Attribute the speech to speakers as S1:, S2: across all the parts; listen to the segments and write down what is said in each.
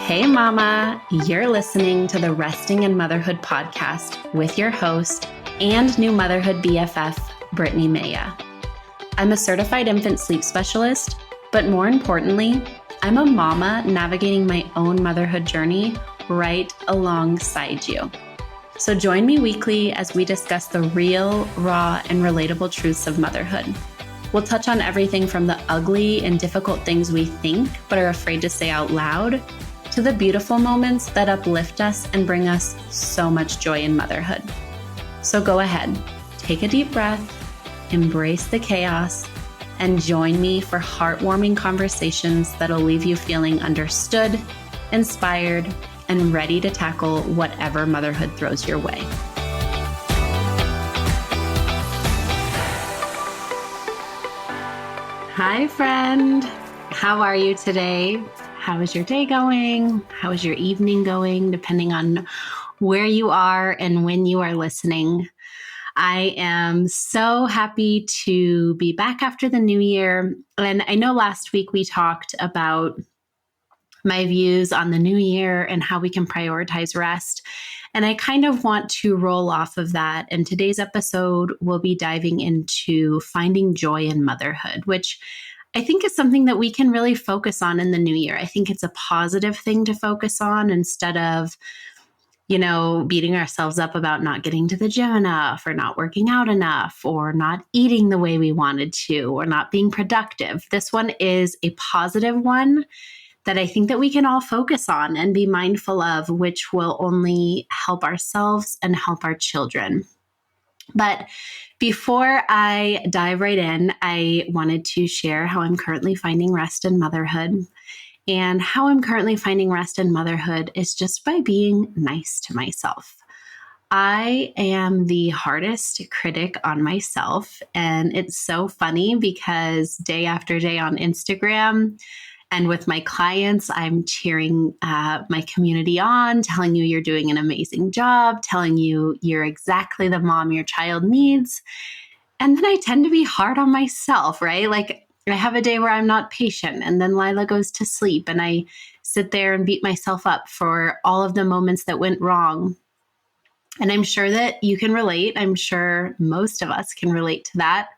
S1: Hey Mama, you're listening to the Resting in Motherhood podcast with your host and new motherhood BFF, Brittni Maya. I'm a certified infant sleep specialist, but more importantly, I'm a mama navigating my own motherhood journey right alongside you. So join me weekly as we discuss the real, raw, and relatable truths of motherhood. We'll touch on everything from the ugly and difficult things we think but are afraid to say out loud, to the beautiful moments that uplift us and bring us so much joy in motherhood. So go ahead, take a deep breath, embrace the chaos, and join me for heartwarming conversations that'll leave you feeling understood, inspired, and ready to tackle whatever motherhood throws your way. Hi, friend. How are you today? How is your day going? How is your evening going, depending on where you are and when you are listening? I am so happy to be back after the new year. And I know last week we talked about my views on the new year and how we can prioritize rest. And I kind of want to roll off of that. And today's episode will be diving into finding joy in motherhood, which I think is something that we can really focus on in the new year. I think it's a positive thing to focus on instead of, beating ourselves up about not getting to the gym enough or not working out enough or not eating the way we wanted to or not being productive. This one is a positive one that I think that we can all focus on and be mindful of, which will only help ourselves and help our children. But before I dive right in, I wanted to share how I'm currently finding rest in motherhood. And how I'm currently finding rest in motherhood is just by being nice to myself. I am the hardest critic on myself. And it's so funny because day after day on Instagram and with my clients, I'm cheering my community on, telling you you're doing an amazing job, telling you you're exactly the mom your child needs. And then I tend to be hard on myself, right? Like I have a day where I'm not patient and then Lila goes to sleep and I sit there and beat myself up for all of the moments that went wrong. And I'm sure that you can relate. I'm sure most of us can relate to that.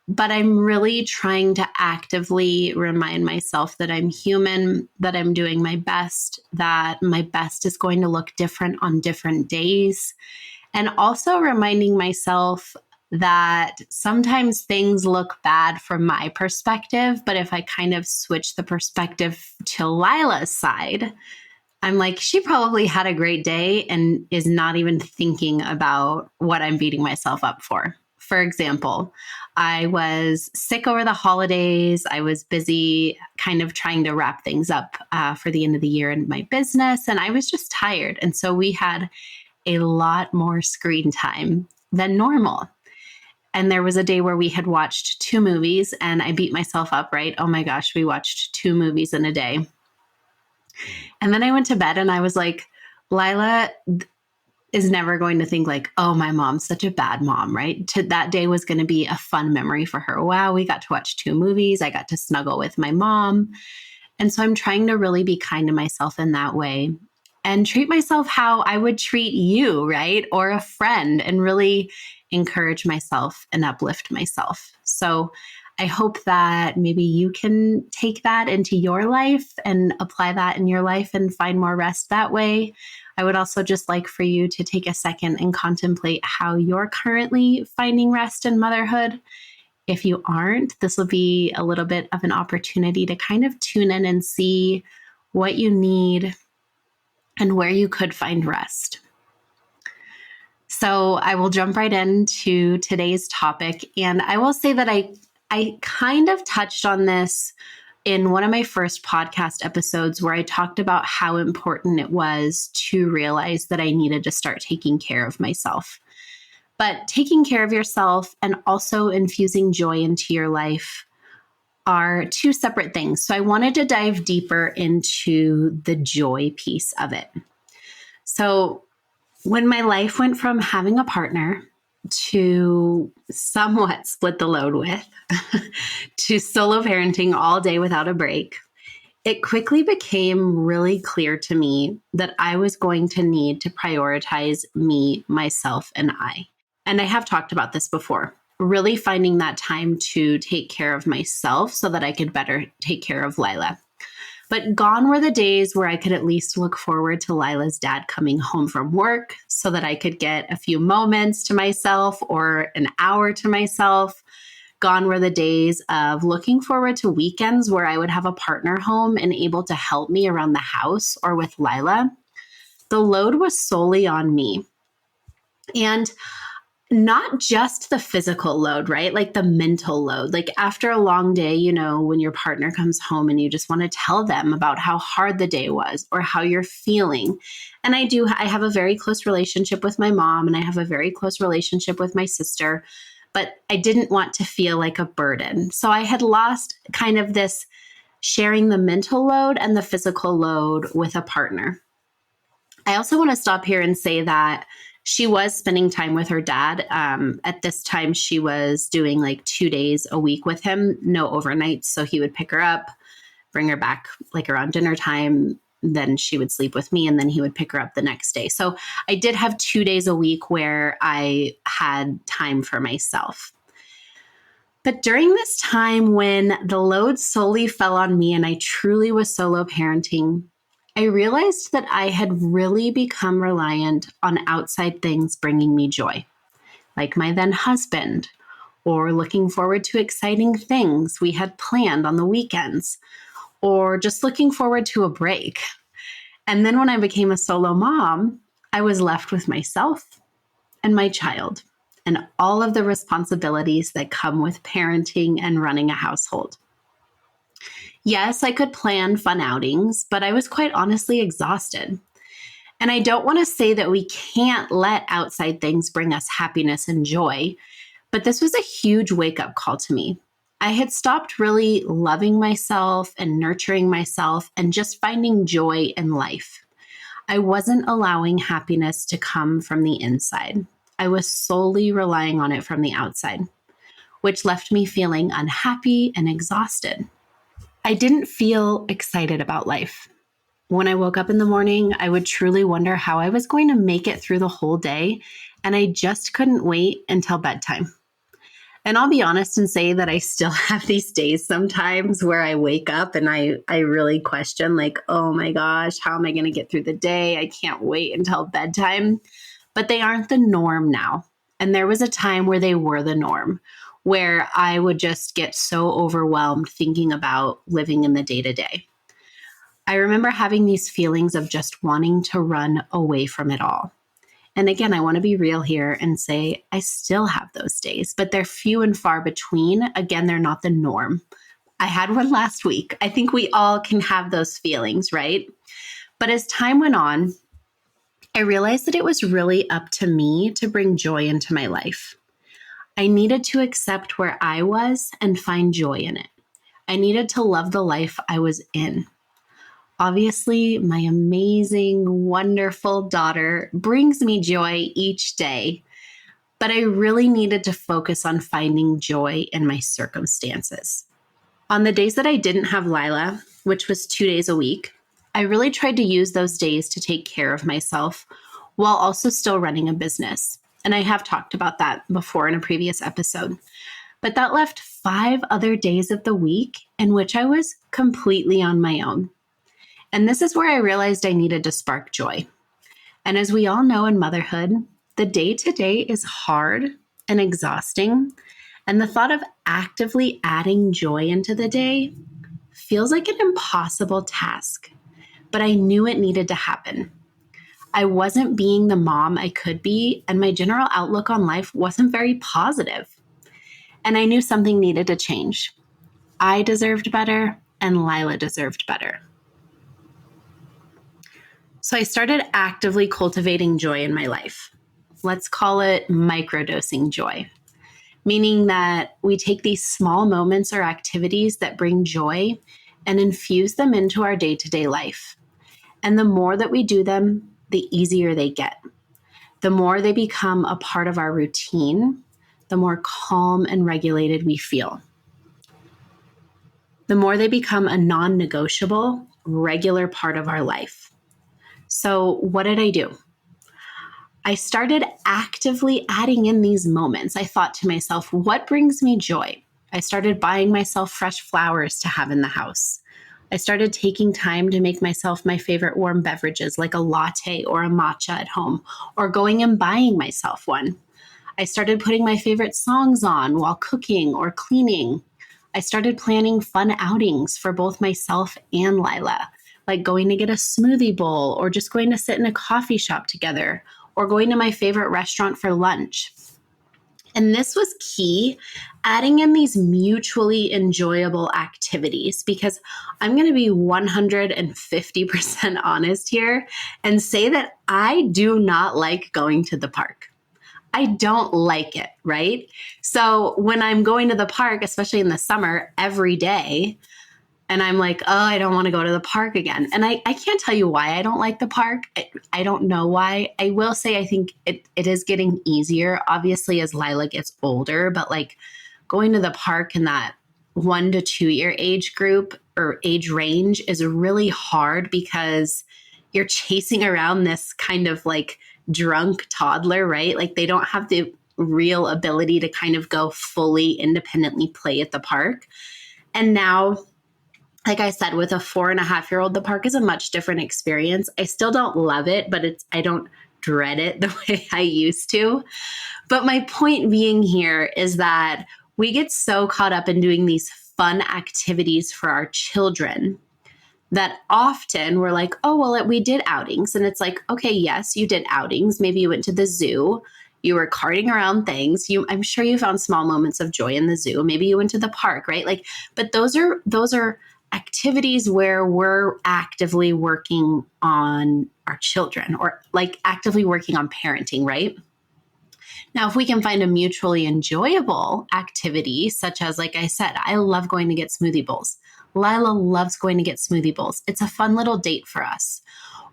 S1: But I'm really trying to actively remind myself that I'm human, that I'm doing my best, that my best is going to look different on different days. And also reminding myself that sometimes things look bad from my perspective, but if I kind of switch the perspective to Lila's side, I'm like, she probably had a great day and is not even thinking about what I'm beating myself up for. For example, I was sick over the holidays. I was busy kind of trying to wrap things up for the end of the year in my business, and I was just tired. And so we had a lot more screen time than normal. And there was a day where we had watched 2 movies and I beat myself up, right? Oh my gosh, we watched 2 movies in a day. And then I went to bed and I was like, Lila is never going to think like, oh, my mom's such a bad mom, right? That day was going to be a fun memory for her. Wow, we got to watch 2 movies. I got to snuggle with my mom. And so I'm trying to really be kind to myself in that way and treat myself how I would treat you, right? Or a friend, and really encourage myself and uplift myself. So I hope that maybe you can take that into your life and apply that in your life and find more rest that way. I would also just like for you to take a second and contemplate how you're currently finding rest in motherhood. If you aren't, this will be a little bit of an opportunity to kind of tune in and see what you need and where you could find rest. So I will jump right into today's topic. And I will say that I kind of touched on this in one of my first podcast episodes where I talked about how important it was to realize that I needed to start taking care of myself. But taking care of yourself and also infusing joy into your life are 2 separate things. So I wanted to dive deeper into the joy piece of it. So when my life went from having a partner to somewhat split the load with, to solo parenting all day without a break, it quickly became really clear to me that I was going to need to prioritize me, myself, and I. And I have talked about this before, really finding that time to take care of myself so that I could better take care of Lila. But gone were the days where I could at least look forward to Lila's dad coming home from work so that I could get a few moments to myself or an hour to myself. Gone were the days of looking forward to weekends where I would have a partner home and able to help me around the house or with Lila. The load was solely on me. And not just the physical load, right? Like the mental load. Like after a long day, when your partner comes home and you just want to tell them about how hard the day was or how you're feeling. And I have a very close relationship with my mom and I have a very close relationship with my sister, but I didn't want to feel like a burden. So I had lost kind of this sharing the mental load and the physical load with a partner. I also want to stop here and say that she was spending time with her dad. At this time, she was doing like 2 days a week with him, no overnights. So he would pick her up, bring her back like around dinner time. Then she would sleep with me and then he would pick her up the next day. So I did have 2 days a week where I had time for myself. But during this time when the load solely fell on me and I truly was solo parenting, I realized that I had really become reliant on outside things bringing me joy, like my then husband, or looking forward to exciting things we had planned on the weekends, or just looking forward to a break. And then when I became a solo mom, I was left with myself and my child and all of the responsibilities that come with parenting and running a household. Yes, I could plan fun outings, but I was quite honestly exhausted. And I don't want to say that we can't let outside things bring us happiness and joy, but this was a huge wake-up call to me. I had stopped really loving myself and nurturing myself and just finding joy in life. I wasn't allowing happiness to come from the inside. I was solely relying on it from the outside, which left me feeling unhappy and exhausted. I didn't feel excited about life. When I woke up in the morning, I would truly wonder how I was going to make it through the whole day, and I just couldn't wait until bedtime. And I'll be honest and say that I still have these days sometimes where I wake up and I really question like, oh my gosh, how am I going to get through the day? I can't wait until bedtime. But they aren't the norm now. And there was a time where they were the norm, where I would just get so overwhelmed thinking about living in the day-to-day. I remember having these feelings of just wanting to run away from it all. And again, I want to be real here and say I still have those days, but they're few and far between. Again, they're not the norm. I had one last week. I think we all can have those feelings, right? But as time went on, I realized that it was really up to me to bring joy into my life. I needed to accept where I was and find joy in it. I needed to love the life I was in. Obviously, my amazing, wonderful daughter brings me joy each day, but I really needed to focus on finding joy in my circumstances. On the days that I didn't have Lila, which was 2 days a week, I really tried to use those days to take care of myself while also still running a business. And I have talked about that before in a previous episode. But that left 5 other days of the week in which I was completely on my own. And this is where I realized I needed to spark joy. And as we all know in motherhood, the day-to-day is hard and exhausting. And the thought of actively adding joy into the day feels like an impossible task. But I knew it needed to happen. I wasn't being the mom I could be, and my general outlook on life wasn't very positive. And I knew something needed to change. I deserved better, and Lila deserved better. So I started actively cultivating joy in my life. Let's call it microdosing joy, meaning that we take these small moments or activities that bring joy and infuse them into our day-to-day life. And the more that we do them, the easier they get. The more they become a part of our routine, the more calm and regulated we feel. the more they become a non-negotiable, regular part of our life. So what did I do? I started actively adding in these moments. I thought to myself, what brings me joy? I started buying myself fresh flowers to have in the house. I started taking time to make myself my favorite warm beverages like a latte or a matcha at home, or going and buying myself one. I started putting my favorite songs on while cooking or cleaning. I started planning fun outings for both myself and Lila, like going to get a smoothie bowl or just going to sit in a coffee shop together or going to my favorite restaurant for lunch. And this was key, adding in these mutually enjoyable activities, because I'm going to be 150% honest here and say that I do not like going to the park. I don't like it, right? So when I'm going to the park, especially in the summer, every day, and I'm like, oh, I don't want to go to the park again. And I can't tell you why I don't like the park. I don't know why. I will say I think it is getting easier, obviously, as Lila gets older. But like going to the park in that 1 to 2 year age group or age range is really hard because you're chasing around this kind of like drunk toddler, right? Like they don't have the real ability to kind of go fully independently play at the park. And now, like I said, with a 4.5-year-old, the park is a much different experience. I still don't love it, but I don't dread it the way I used to. But my point being here is that we get so caught up in doing these fun activities for our children that often we're like, oh, well, we did outings. And it's like, okay, yes, you did outings. Maybe you went to the zoo. You were carting around things. I'm sure you found small moments of joy in the zoo. Maybe you went to the park, right? Like, but those are activities where we're actively working on our children or like actively working on parenting, right? Now, if we can find a mutually enjoyable activity, such as, like I said, I love going to get smoothie bowls. Lila loves going to get smoothie bowls. It's a fun little date for us.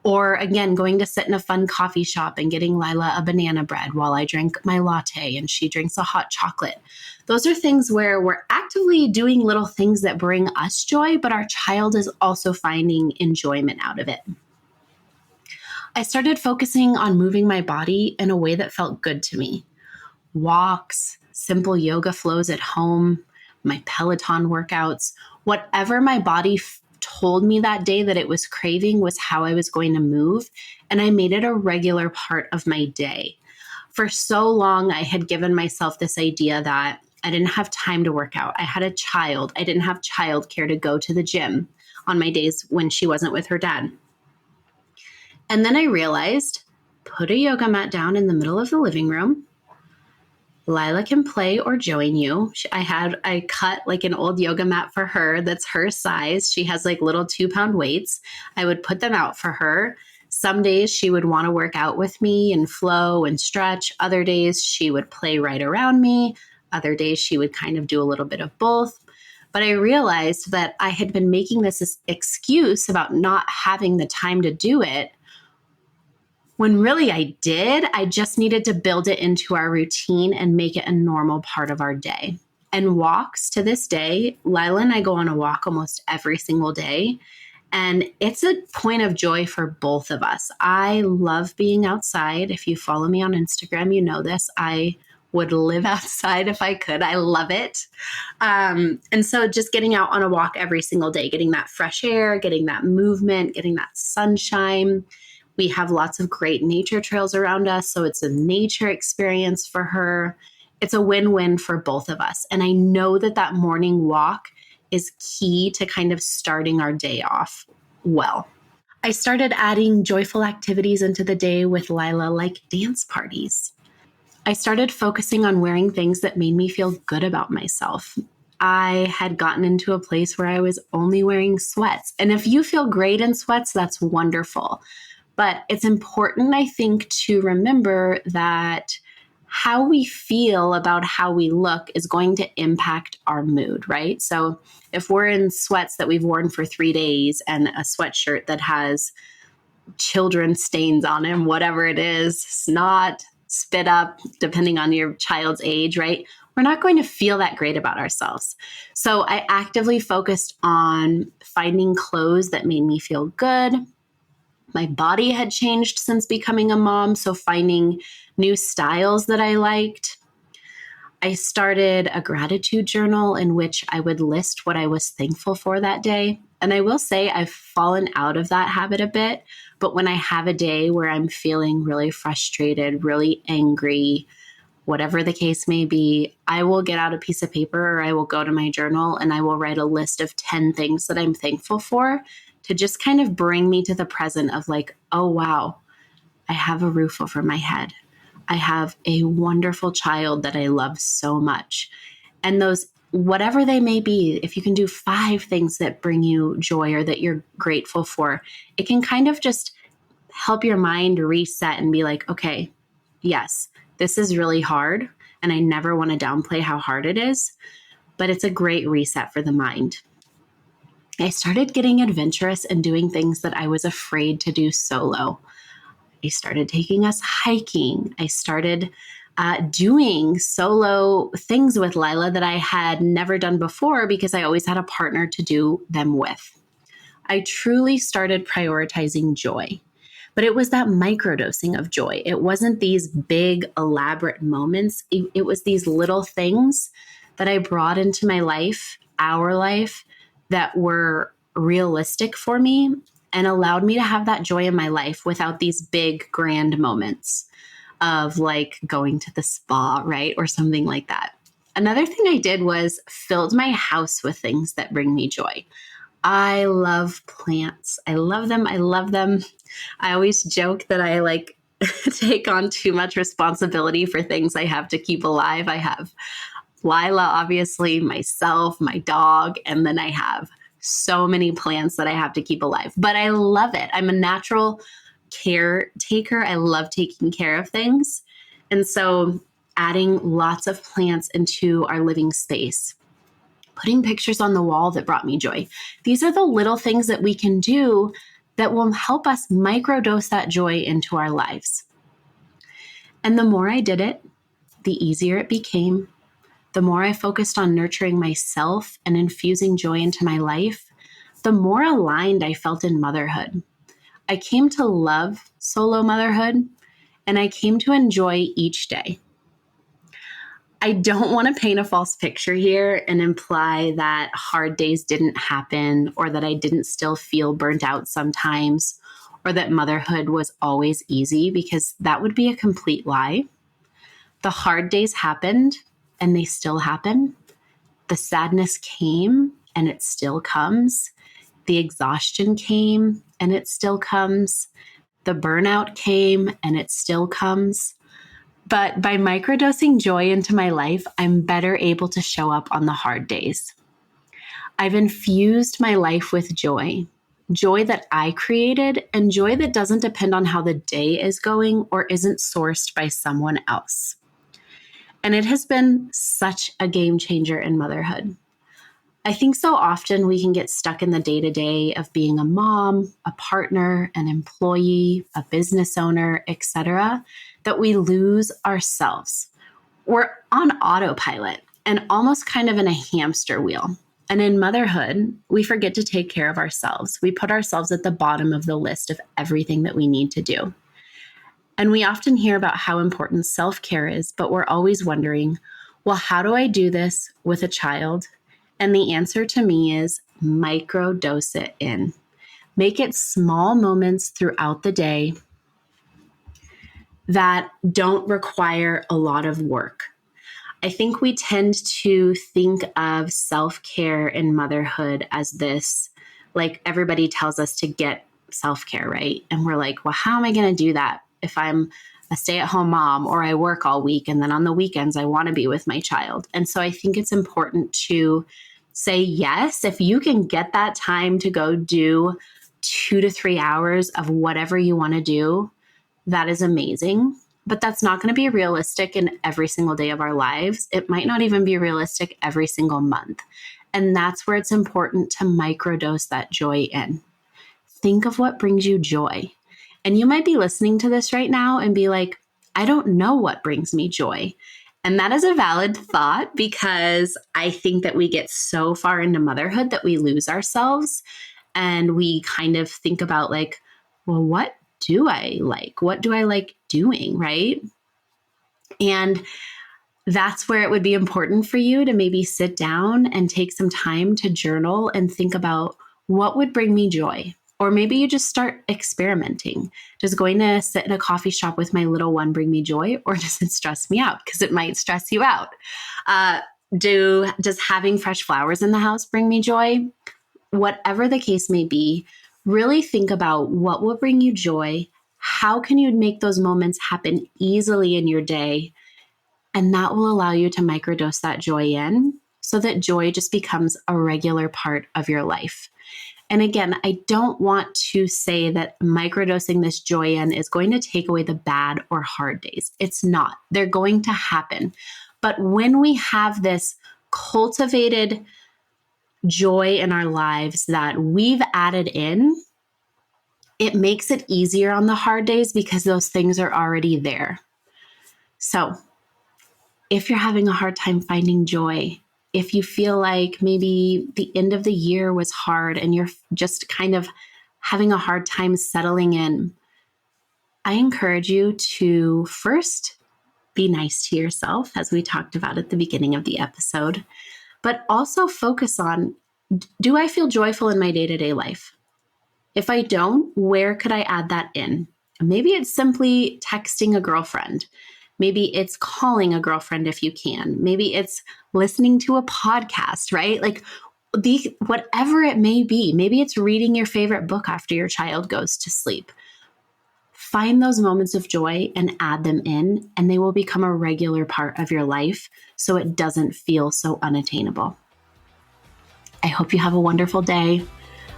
S1: Or again, going to sit in a fun coffee shop and getting Lila a banana bread while I drink my latte and she drinks a hot chocolate. Those are things where we're actively doing little things that bring us joy, but our child is also finding enjoyment out of it. I started focusing on moving my body in a way that felt good to me. Walks, simple yoga flows at home, my Peloton workouts, whatever my body told me that day that it was craving was how I was going to move. And I made it a regular part of my day. For so long, I had given myself this idea that I didn't have time to work out. I had a child. I didn't have childcare to go to the gym on my days when she wasn't with her dad. And then I realized, put a yoga mat down in the middle of the living room. Lila can play or join you. I cut like an old yoga mat for her that's her size. She has like little 2-pound weights. I would put them out for her. Some days she would want to work out with me and flow and stretch. Other days she would play right around me. Other days she would kind of do a little bit of both. But I realized that I had been making this excuse about not having the time to do it, when really I did. I just needed to build it into our routine and make it a normal part of our day. And walks, to this day, Lila and I go on a walk almost every single day. And it's a point of joy for both of us. I love being outside. If you follow me on Instagram, you know this. I would live outside if I could. I love it. And so just getting out on a walk every single day, getting that fresh air, getting that movement, getting that sunshine. We have lots of great nature trails around us, so it's a nature experience for her. It's a win-win for both of us. And I know that that morning walk is key to kind of starting our day off well. I started adding joyful activities into the day with Lila, like dance parties. I started focusing on wearing things that made me feel good about myself. I had gotten into a place where I was only wearing sweats. And if you feel great in sweats, that's wonderful. But it's important, I think, to remember that how we feel about how we look is going to impact our mood, right? So if we're in sweats that we've worn for 3 days and a sweatshirt that has children stains on him, whatever it is, snot, spit up, depending on your child's age, right? we're not going to feel that great about ourselves. So I actively focused on finding clothes that made me feel good. My body had changed since becoming a mom, so finding new styles that I liked. I started a gratitude journal in which I would list what I was thankful for that day. And I will say I've fallen out of that habit a bit, but when I have a day where I'm feeling really frustrated, really angry, whatever the case may be, I will get out a piece of paper or I will go to my journal and I will write a list of 10 things that I'm thankful for to just kind of bring me to the present of like, oh, wow, I have a roof over my head. I have a wonderful child that I love so much. And those, whatever they may be, if you can do 5 things that bring you joy or that you're grateful for, it can kind of just help your mind reset and be like, okay, yes, this is really hard. And I never want to downplay how hard it is, but it's a great reset for the mind. I started getting adventurous and doing things that I was afraid to do solo. I started taking us hiking. I started doing solo things with Lila that I had never done before because I always had a partner to do them with. I truly started prioritizing joy, but it was that microdosing of joy. It wasn't these big, elaborate moments. It was these little things that I brought into my life, our life, that were realistic for me and allowed me to have that joy in my life without these big, grand moments of like going to the spa, right? Or something like that. Another thing I did was filled my house with things that bring me joy. I love plants. I love them. I love them. I always joke that I like take on too much responsibility for things I have to keep alive. I have Lila, obviously, myself, my dog, and then I have so many plants that I have to keep alive. But I love it. I'm a natural caretaker. I love taking care of things. And so adding lots of plants into our living space, putting pictures on the wall that brought me joy. These are the little things that we can do that will help us microdose that joy into our lives. And the more I did it, the easier it became. The more I focused on nurturing myself and infusing joy into my life, the more aligned I felt in motherhood. I came to love solo motherhood, and I came to enjoy each day. I don't want to paint a false picture here and imply that hard days didn't happen or that I didn't still feel burnt out sometimes or that motherhood was always easy, because that would be a complete lie. The hard days happened and they still happen. The sadness came and it still comes. The exhaustion came and it still comes. The burnout came and it still comes. But by microdosing joy into my life, I'm better able to show up on the hard days. I've infused my life with joy, joy that I created, and joy that doesn't depend on how the day is going or isn't sourced by someone else. And it has been such a game changer in motherhood. I think so often we can get stuck in the day-to-day of being a mom, a partner, an employee, a business owner, etc., that we lose ourselves. We're on autopilot and almost kind of in a hamster wheel. And in motherhood, we forget to take care of ourselves. We put ourselves at the bottom of the list of everything that we need to do. And we often hear about how important self-care is, but we're always wondering, well, how do I do this with a child? And the answer to me is microdose it in. Make it small moments throughout the day that don't require a lot of work. I think we tend to think of self-care in motherhood as this, like everybody tells us to get self-care, right? And we're like, well, how am I going to do that if I'm a stay-at-home mom or I work all week and then on the weekends I want to be with my child? And so I think it's important to say yes, if you can get that time to go do 2 to 3 hours of whatever you want to do, that is amazing. But that's not going to be realistic in every single day of our lives. It might not even be realistic every single month. And that's where it's important to microdose that joy in. Think of what brings you joy. And you might be listening to this right now and be like, I don't know what brings me joy. And that is a valid thought because I think that we get so far into motherhood that we lose ourselves and we kind of think about like, well, what do I like? What do I like doing? Right. And that's where it would be important for you to maybe sit down and take some time to journal and think about what would bring me joy. Or maybe you just start experimenting. Does going to sit in a coffee shop with my little one bring me joy, or does it stress me out? Because it might stress you out. Does having fresh flowers in the house bring me joy? Whatever the case may be, really think about what will bring you joy. How can you make those moments happen easily in your day? And that will allow you to microdose that joy in so that joy just becomes a regular part of your life. And again, I don't want to say that microdosing this joy in is going to take away the bad or hard days. It's not. They're going to happen. But when we have this cultivated joy in our lives that we've added in, it makes it easier on the hard days because those things are already there. So if you're having a hard time finding joy, if you feel like maybe the end of the year was hard and you're just kind of having a hard time settling in, I encourage you to first be nice to yourself, as we talked about at the beginning of the episode, but also focus on, do I feel joyful in my day-to-day life? If I don't, where could I add that in? Maybe it's simply texting a girlfriend. Maybe it's calling a girlfriend if you can. Maybe it's listening to a podcast, right? Like whatever it may be. Maybe it's reading your favorite book after your child goes to sleep. Find those moments of joy and add them in, and they will become a regular part of your life so it doesn't feel so unattainable. I hope you have a wonderful day.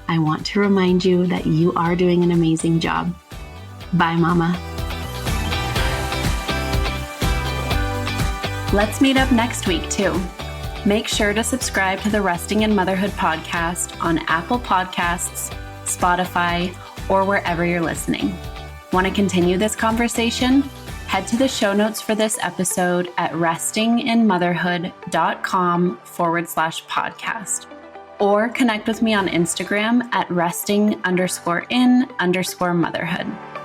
S1: I want to remind you that you are doing an amazing job. Bye, Mama. Let's meet up next week, too. Make sure to subscribe to the Resting in Motherhood podcast on Apple Podcasts, Spotify, or wherever you're listening. Want to continue this conversation? Head to the show notes for this episode at restinginmotherhood.com/podcast. Or connect with me on Instagram at resting_in_motherhood.